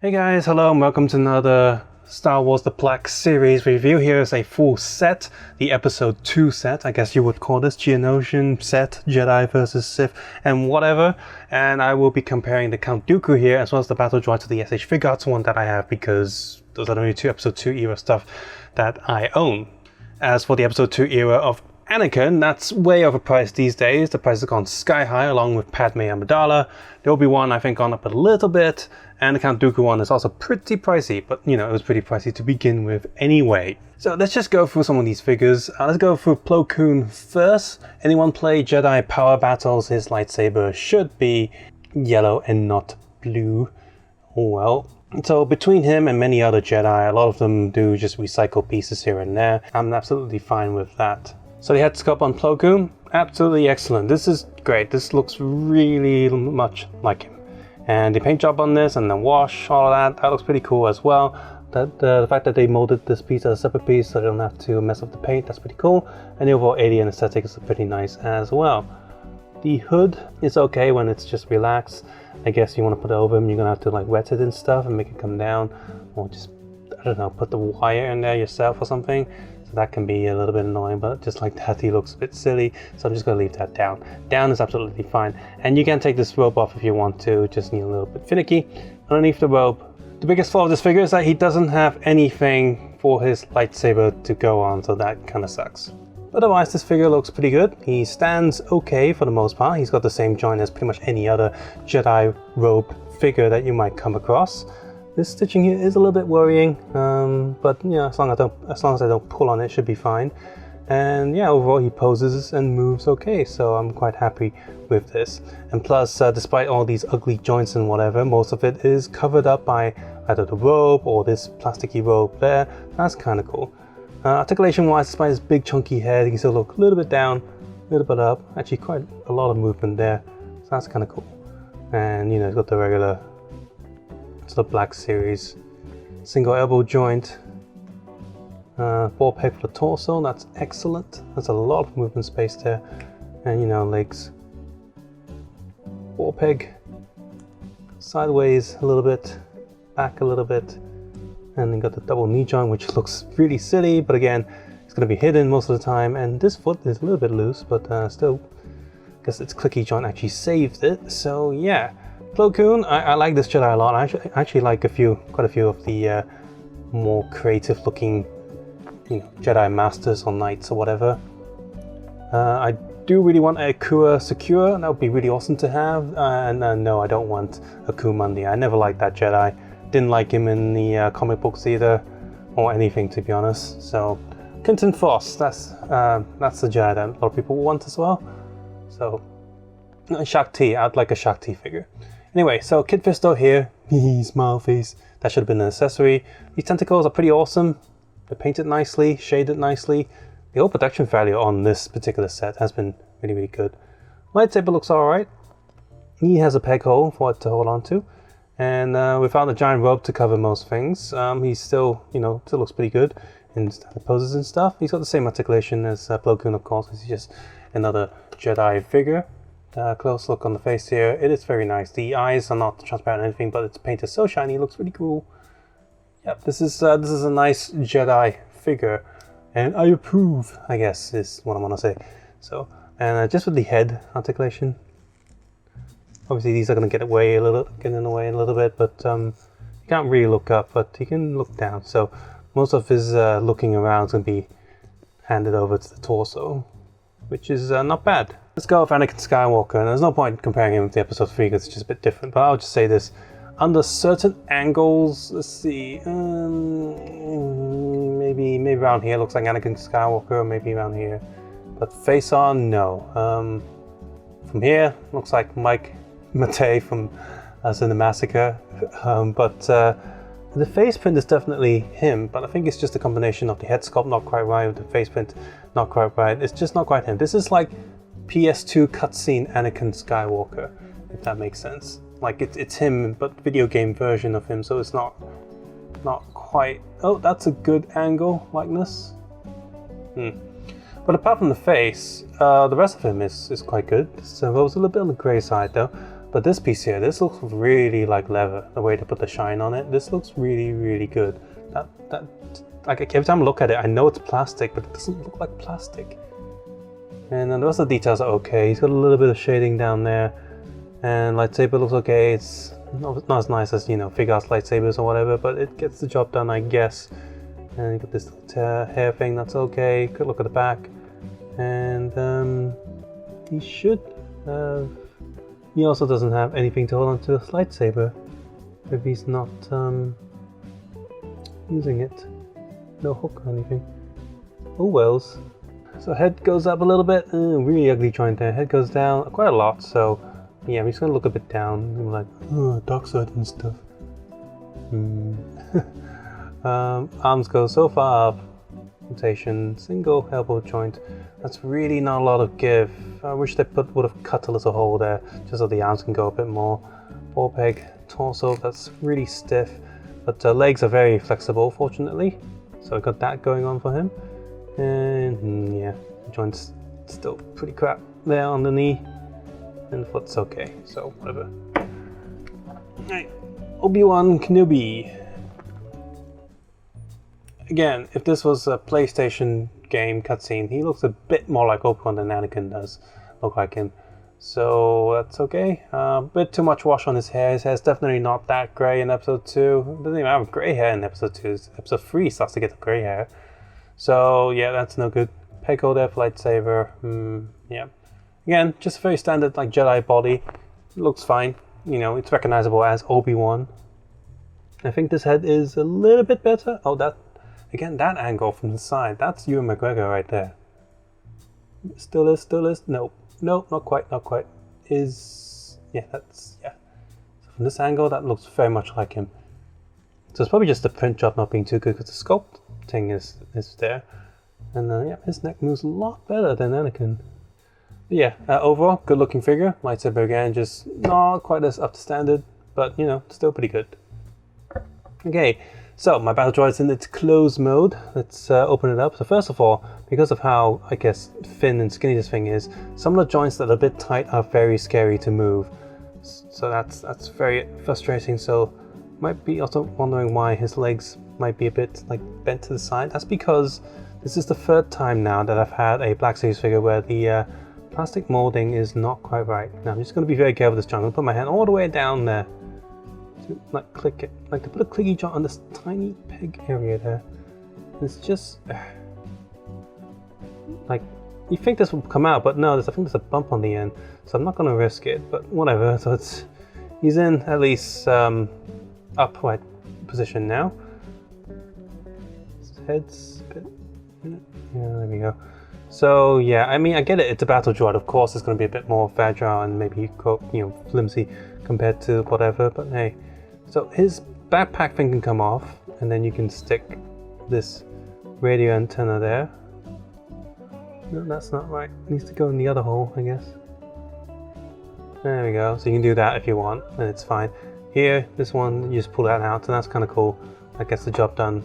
Hey guys, hello and welcome to another Star Wars The Black Series review. Here is a full set, the episode 2 set, I guess you would call this, Geonosian set, Jedi vs Sith and whatever. And I will be comparing the Count Dooku here as well as the battle droid to the SH Figuarts one that I have, because those are the only two episode 2 era stuff that I own. As for the episode 2 era of Anakin, that's way overpriced these days. The price has gone sky high along with Padme Amidala. The Obi-Wan I think gone up a little bit, and the Count Dooku one is also pretty pricey, but you know, it was pretty pricey to begin with anyway. So let's just go through some of these figures. Let's go through Plo Koon first. Anyone play Jedi Power Battles, his lightsaber should be yellow and not blue. Oh well. So between him and many other Jedi, a lot of them do just recycle pieces here and there. I'm absolutely fine with that. So the head sculpt on Plo Koon, absolutely excellent. This is great. This looks really much like him. And the paint job on this and the wash, all of that looks pretty cool as well. The fact that they molded this piece as a separate piece so they don't have to mess up the paint, that's pretty cool. And the overall alien aesthetic is pretty nice as well. The hood is okay when it's just relaxed. I guess you want to put it over him, you're going to have to like wet it and stuff and make it come down. Or just, I don't know, put the wire in there yourself or something. That can be a little bit annoying, but just like that, he looks a bit silly, so I'm just going to leave that down. Down is absolutely fine, and you can take this robe off if you want to, just need a little bit finicky. Underneath the robe, the biggest flaw of this figure is that he doesn't have anything for his lightsaber to go on, so that kind of sucks. Otherwise, this figure looks pretty good. He stands okay for the most part. He's got the same joint as pretty much any other Jedi robe figure that you might come across. This stitching here is a little bit worrying, but yeah, as long as I don't pull on it, should be fine. And yeah, overall he poses and moves okay, so I'm quite happy with this. And plus, despite all these ugly joints and whatever, most of it is covered up by either the robe or this plasticky robe there. That's kind of cool. Articulation wise, despite his big chunky head, he can still look a little bit down, a little bit up. Actually quite a lot of movement there, so that's kind of cool. And you know, he's got the regular the Black Series single elbow joint, ball peg for the torso, that's excellent. There's a lot of movement space there, and you know, legs, ball peg sideways a little bit, back a little bit, and then got the double knee joint, which looks really silly, but again, it's going to be hidden most of the time. And this foot is a little bit loose, but still, I guess its clicky joint actually saved it. So yeah. Plo Koon, I like this Jedi a lot. I actually like quite a few of the more creative looking, you know, Jedi Masters or Knights or whatever. I do really want a Kua Secure. That would be really awesome to have. And no, I don't want a Kumandi. I never liked that Jedi. Didn't like him in the comic books either, or anything to be honest. So, Quinton Foss, that's the Jedi that a lot of people want as well. So, Shakti, I'd like a Shakti figure. Anyway, so Kid Fisto here, smile face, that should have been an accessory. These tentacles are pretty awesome. They're painted nicely, shaded nicely. The whole production value on this particular set has been really good. Lightsaber looks alright. He has a peg hole for it to hold on to. And without a giant robe to cover most things, he's still, you know, still looks pretty good in poses and stuff. He's got the same articulation as Plo Koon, of course. He's just another Jedi figure. Close look on the face here. It is very nice. The eyes are not transparent or anything, but it's painted so shiny. It looks really cool. Yep, this is a nice Jedi figure, and I approve, I guess, is what I want to say. So, and just with the head articulation, obviously these are going to get in the way a little bit, but you can't really look up, but you can look down. So most of his looking around is going to be handed over to the torso, which is not bad. Let's go with Anakin Skywalker, and there's no point comparing him with the episode 3 because it's just a bit different, but I'll just say this. Under certain angles, let's see, maybe around here looks like Anakin Skywalker, maybe around here, but face on, no. From here, looks like Mike Matei from Us in the Massacre, but the face print is definitely him, but I think it's just a combination of the head sculpt not quite right, with the face print not quite right. It's just not quite him. This is like PS2 cutscene Anakin Skywalker, if that makes sense. Like it's him, but video game version of him, so it's not quite. Oh, that's a good angle likeness. But apart from the face, the rest of him is quite good. So it was a little bit on the grey side though. But this piece here, this looks really like leather, the way to put the shine on it. This looks really, really good. Like every time I look at it, I know it's plastic, but it doesn't look like plastic. And then the rest of the details are okay. He's got a little bit of shading down there. And lightsaber looks okay. It's not as nice as, you know, Figuarts lightsabers or whatever, but it gets the job done, I guess. And you got this hair thing, that's okay. Good look at the back. And he should have... He also doesn't have anything to hold on to his lightsaber if he's not using it. No hook or anything. Oh wells. So head goes up a little bit. Really ugly joint there. Head goes down quite a lot. So yeah, I'm just gonna look a bit down. I'm like, oh, dark side and stuff. Arms go so far up. Rotation, single elbow joint. That's really not a lot of give. I wish they would have cut a little hole there, just so the arms can go a bit more. Ball peg, torso, that's really stiff, but legs are very flexible, fortunately. So I got that going on for him. And yeah, the joint's still pretty crap there on the knee, and the foot's okay, so whatever. Right, Obi-Wan Kenobi. Again, if this was a PlayStation game cutscene, he looks a bit more like Obi-Wan than Anakin does look like him. So that's okay. A bit too much wash on his hair. His hair's definitely not that grey in episode 2. He doesn't even have grey hair in episode 2. Episode 3 starts to get the grey hair. So yeah, that's no good. Peg hole there for lightsaber. Yeah. Again, just a very standard like Jedi body. It looks fine. You know, it's recognizable as Obi-Wan. I think this head is a little bit better. Oh, again, that angle from the side, that's Ewan McGregor right there. Still is. Nope, not quite. Yeah. So from this angle, that looks very much like him. So it's probably just the print job not being too good because the sculpting is there. And yeah, his neck moves a lot better than Anakin. But yeah, overall, good looking figure. Lightsaber again, just not quite as up to standard, but you know, still pretty good. Okay. So, my battle droid's in its closed mode. Let's open it up. So first of all, because of how, I guess, thin and skinny this thing is, some of the joints that are a bit tight are very scary to move. So that's very frustrating. So, might be also wondering why his legs might be a bit like bent to the side. That's because this is the third time now that I've had a Black Series figure where the plastic molding is not quite right. Now, I'm just going to be very careful with this joint. I'm going to put my hand all the way down there. Like click it, like to put a clicky joint on this tiny peg area there. It's just like you think this will come out, but no, I think there's a bump on the end, so I'm not going to risk it. But whatever. So he's in at least upright position now. His head's a bit, yeah, there we go. So yeah, I mean, I get it. It's a battle droid, of course. It's going to be a bit more fragile and maybe flimsy compared to whatever. But hey. So his backpack thing can come off, and then you can stick this radio antenna there. No, that's not right. It needs to go in the other hole, I guess. There we go. So you can do that if you want, and it's fine. Here, this one, you just pull that out, and that's kind of cool. That gets the job done.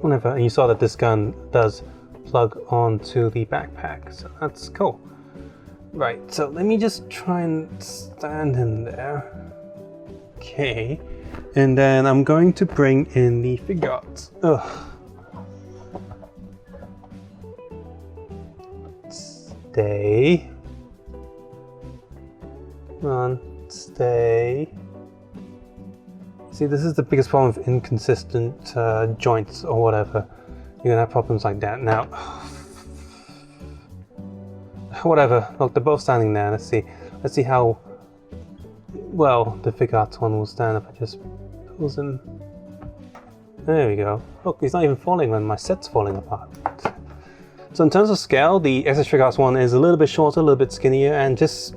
Whenever, and you saw that this gun does plug onto the backpack, so that's cool. Right, so let me just try and stand him there. Okay, and then I'm going to bring in the Figuarts. Stay. Come on, stay. See, this is the biggest problem with inconsistent joints or whatever. You're gonna have problems like that. Now, whatever. Look, they're both standing there. Let's see how well the Figuarts one will stand if I just pulls him. There we go. Look, he's not even falling when my set's falling apart. So in terms of scale, the SS Figuarts one is a little bit shorter, a little bit skinnier, and just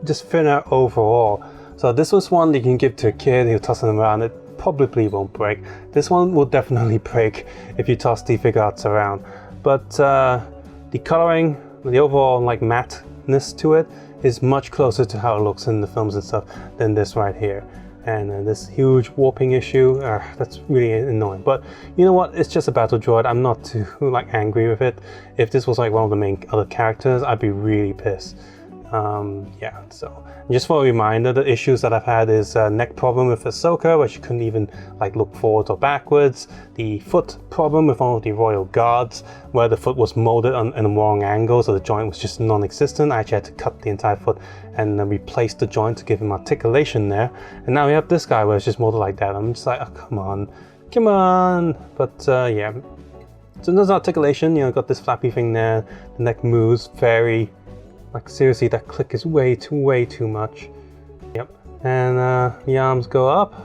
thinner overall. So this was one that you can give to a kid, he'll toss them around, it probably won't break. This one will definitely break if you toss the Figuarts around. But the coloring, the overall like matteness to it is much closer to how it looks in the films and stuff than this right here. And this huge warping issue, that's really annoying. But you know what, it's just a battle droid. I'm not too like angry with it. If this was like one of the main other characters, I'd be really pissed. Yeah, so just for a reminder, the issues that I've had is neck problem with Ahsoka, where she couldn't even like look forwards or backwards. The foot problem with one of the royal guards, where the foot was molded in the wrong angle, so the joint was just non-existent. I actually had to cut the entire foot and then replace the joint to give him articulation there. And now we have this guy where it's just molded like that. I'm just like, oh, come on. But yeah, so there's articulation. You know, got this flappy thing there. The neck moves very. Like seriously, that click is way too much. Yep. And the arms go up,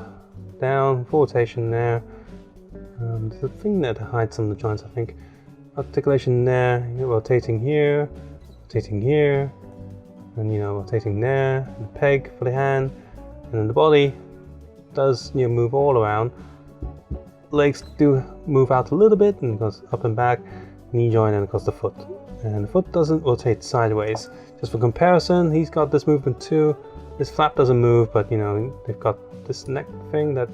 down, full rotation there. There's a thing there to hide some of the joints, I think. Articulation there, you're rotating here, and you know, rotating there. And the peg for the hand, and then the body does, you know, move all around. Legs do move out a little bit, and it goes up and back. Knee joint, and of course the foot. And the foot doesn't rotate sideways. Just for comparison, he's got this movement too. This flap doesn't move, but you know, they've got this neck thing that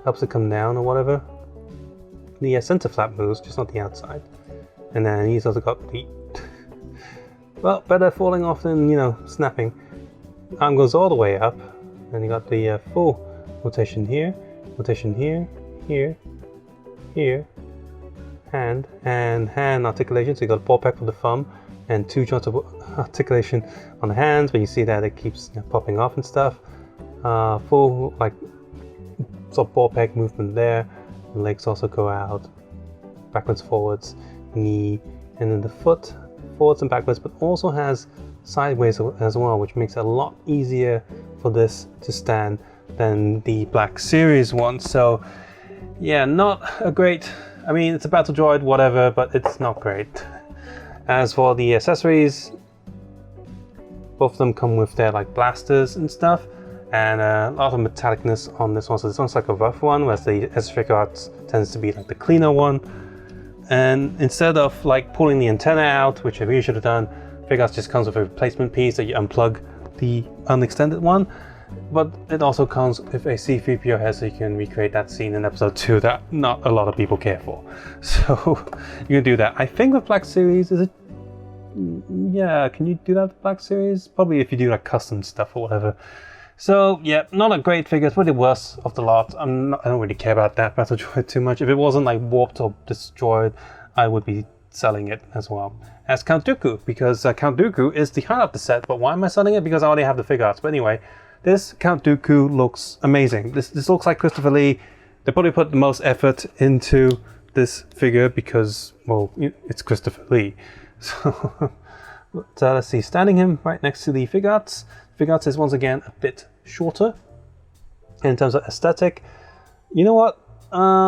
helps it come down or whatever. The center flap moves, just not the outside. And then he's also got the well, better falling off than, you know, snapping. Arm goes all the way up, and you got the full rotation here, here, hand, and hand articulation. So you got a ball peg for the thumb and two joints of articulation on the hands, but you see that it keeps, you know, popping off and stuff. Full like sort of ball peg movement there. The legs also go out, backwards, forwards, knee, and then the foot forwards and backwards, but also has sideways as well, which makes it a lot easier for this to stand than the Black Series one. So yeah, not a great, I mean, it's a battle droid, whatever, but it's not great. As for the accessories, both of them come with their like blasters and stuff, and a lot of metallicness on this one. So this one's like a rough one, whereas the Figuarts tends to be like the cleaner one. And instead of like pulling the antenna out, which I really should have done, Figuarts just comes with a replacement piece that you unplug the unextended one. But it also comes with a C-3PO head, so you can recreate that scene in episode 2 that not a lot of people care for. So you can do that. I think with Black Series, is it? Yeah, can you do that with Black Series? Probably if you do like custom stuff or whatever. So yeah, not a great figure. It's probably the worst of the lot. I don't really care about that battle droid too much. If it wasn't like warped or destroyed, I would be selling it as well as Count Dooku, because Count Dooku is the highlight of the set. But why am I selling it? Because I already have the Figuarts. But anyway. This Count Dooku looks amazing. This looks like Christopher Lee. They probably put the most effort into this figure because, well, it's Christopher Lee. So let's see, standing him right next to the Figuarts. Figuarts is once again a bit shorter in terms of aesthetic. You know what?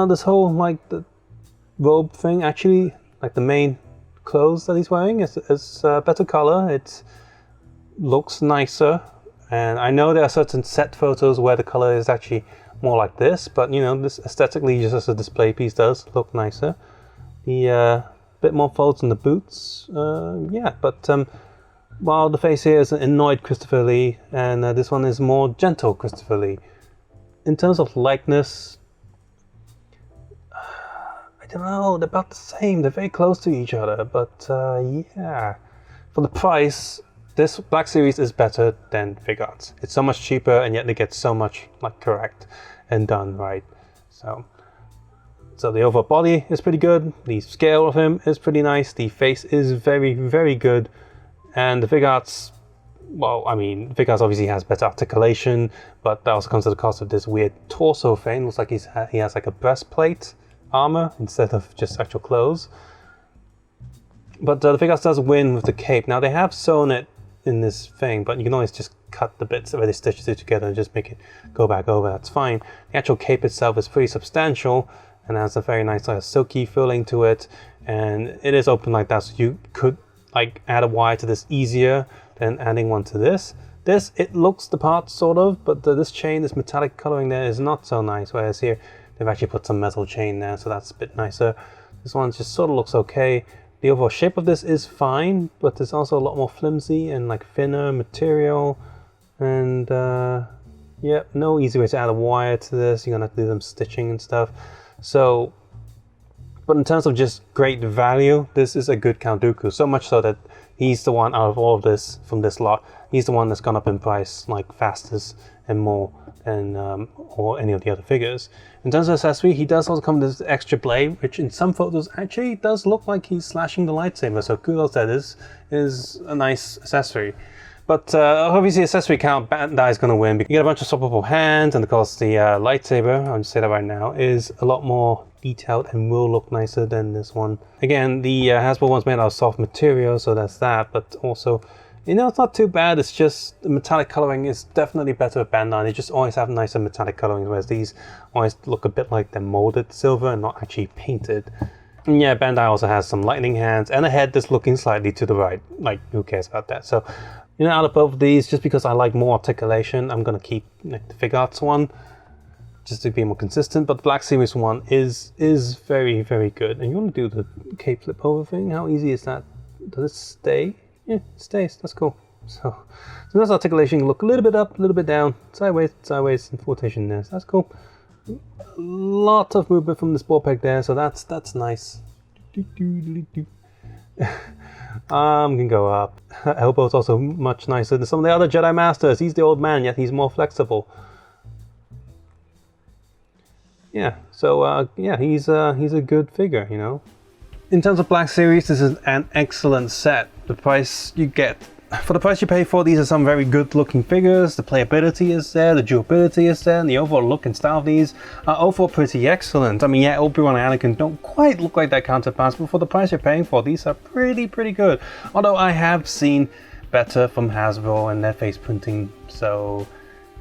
This whole like the robe thing, actually, like the main clothes that he's wearing is better color. It looks nicer. And I know there are certain set photos where the color is actually more like this, but you know, this aesthetically, just as a display piece, does look nicer. The bit more folds in the boots, yeah. But while the face here is an annoyed Christopher Lee, and this one is more gentle Christopher Lee. In terms of likeness, I don't know. They're about the same. They're very close to each other, but yeah, for the price. This Black Series is better than Figuarts. It's so much cheaper, and yet they get so much like correct and done right. So the overall body is pretty good. The scale of him is pretty nice. The face is very good. And the Figuarts, well, I mean, Figuarts obviously has better articulation, but that also comes at the cost of this weird torso thing. Looks like he has like a breastplate armor instead of just actual clothes. But the Figuarts does win with the cape. Now they have sewn it in this thing, but you can always just cut the bits where they stitched it together and just make it go back over. That's fine. The actual cape itself is pretty substantial and has a very nice silky feeling to it, and it is open like that, so you could like add a wire to this easier than adding one to this. It looks the part sort of, but this chain, this metallic coloring there is not so nice, whereas here they've actually put some metal chain there, so that's a bit nicer. This one just sort of looks okay. The overall shape of this is fine, but it's also a lot more flimsy and like thinner material. And yeah, no easy way to add a wire to this. You're gonna have to do some stitching and stuff. So But in terms of just great value, this is a good Count Dooku. So much so that he's the one out of all of this, from this lot, he's the one that's gone up in price like fastest and more than or any of the other figures. In terms of accessory, he does also come with this extra blade, which in some photos actually does look like he's slashing the lightsaber. So kudos, that is a nice accessory. But obviously, accessory count, Bandai is going to win. You get a bunch of swappable hands, and of course, the lightsaber, I'll just say that right now, is a lot more detailed and will look nicer than this one. Again, the Hasbro one's made out of soft material, so that's that. But also, you know, it's not too bad. It's just the metallic coloring is definitely better with Bandai. They just always have nicer metallic coloring, whereas these always look a bit like they're molded silver and not actually painted. And yeah, Bandai also has some lightning hands and a head that's looking slightly to the right. Like, who cares about that? So, you know, out of both of these, just because I like more articulation, I'm going to keep like, the Figuarts one, just to be more consistent. But the Black Series one is very, very good. And you want to do the cape flip over thing? How easy is that? Does it stay? Yeah, it stays. That's cool. So that's articulation. Look a little bit up, a little bit down, sideways, and rotation there. So that's cool. A lot of movement from this ball peg there, so that's nice. Arm can go up. Elbow's also much nicer than some of the other Jedi Masters. He's the old man, yet he's more flexible. Yeah, so yeah, he's a good figure, you know. In terms of Black Series, this is an excellent set. The price you get, for the price you pay for, these are some very good looking figures. The playability is there, the durability is there, and the overall look and style of these are overall pretty excellent. I mean, yeah, Obi-Wan and Anakin don't quite look like their counterparts, but for the price you're paying for, these are pretty good. Although I have seen better from Hasbro and their face printing, so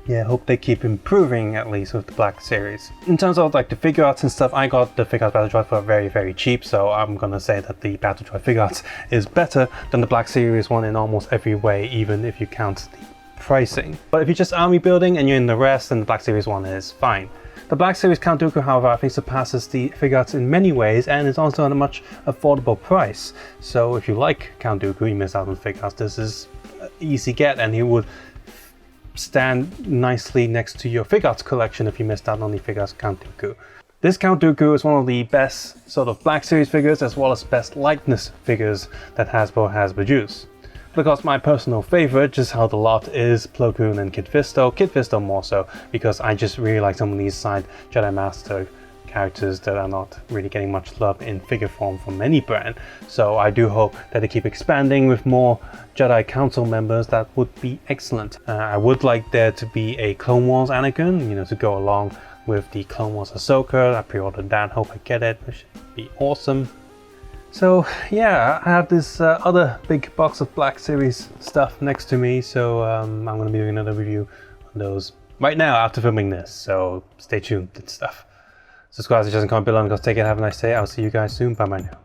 yeah, hope they keep improving at least with the Black Series. In terms of like the Figuarts and stuff, I got the Figuarts Battle Droid for very, very cheap, so I'm gonna say that the Battle Droid Figuarts is better than the Black Series one in almost every way, even if you count the pricing. But if you're just army building and you're in the rest, then the Black Series one is fine. The Black Series Count Dooku, however, I think surpasses the Figuarts in many ways, and is also at a much affordable price. So if you like Count Dooku, you miss out on Figuarts. This is an easy get, and he would stand nicely next to your Figuarts collection if you missed out on the Figuarts Count Dooku. This Count Dooku is one of the best sort of Black Series figures as well as best likeness figures that Hasbro has produced. But of course my personal favorite, just how the lot, is Plo Koon and Kit Fisto. Kit Fisto more so, because I just really like some of these side Jedi Master characters that are not really getting much love in figure form from any brand. So I do hope that they keep expanding with more Jedi Council members. That would be excellent. I would like there to be a Clone Wars Anakin, you know, to go along with the Clone Wars Ahsoka. I pre-ordered that, hope I get it, which should be awesome. So yeah, I have this other big box of Black Series stuff next to me, so I'm going to be doing another review on those right now after filming this, so stay tuned and stuff. Subscribe, suggest, and comment below, and guys, take it, have a nice day. I'll see you guys soon. Bye bye now.